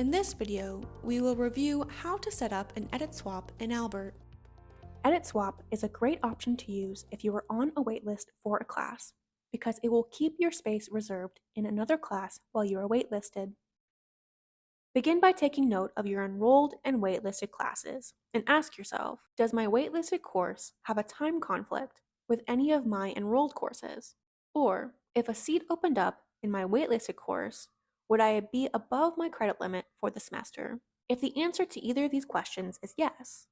In this video, we will review how to set up an EditSwap in Albert. EditSwap is a great option to use if you are on a waitlist for a class, because it will keep your space reserved in another class while you are waitlisted. Begin by taking note of your enrolled and waitlisted classes and ask yourself, does my waitlisted course have a time conflict with any of my enrolled courses? Or, if a seat opened up in my waitlisted course, would I be above my credit limit for the semester? If the answer to either of these questions is yes,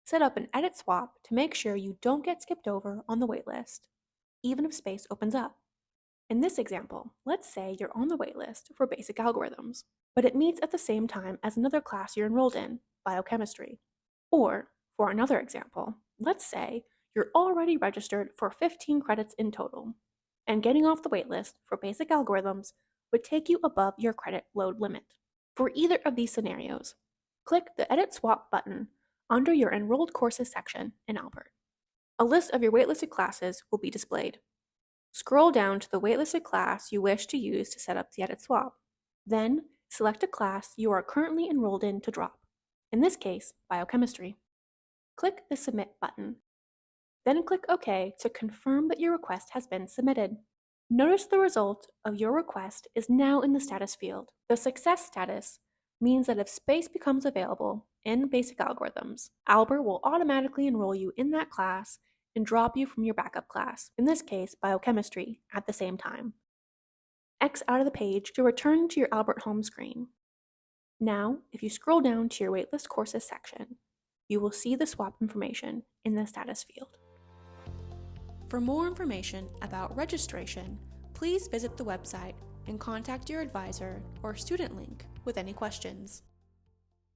set up an EditSwap to make sure you don't get skipped over on the waitlist, even if space opens up. In this example, let's say you're on the waitlist for basic algorithms, but it meets at the same time as another class you're enrolled in, biochemistry. Or, for another example, let's say you're already registered for 15 credits in total, and getting off the waitlist for basic algorithms would take you above your credit load limit. For either of these scenarios, click the EditSwap button under your Enrolled Courses section in Albert. A list of your waitlisted classes will be displayed. Scroll down to the waitlisted class you wish to use to set up the EditSwap. Then, select a class you are currently enrolled in to drop, in this case, biochemistry. Click the Submit button. Then click OK to confirm that your request has been submitted. Notice the result of your request is now in the status field. The success status means that if space becomes available in basic algorithms, Albert will automatically enroll you in that class and drop you from your backup class, in this case biochemistry, at the same time. X out of the page to return to your Albert home screen. Now, if you scroll down to your waitlist courses section, you will see the swap information in the status field. For more information about registration, please visit the website and contact your advisor or student link with any questions.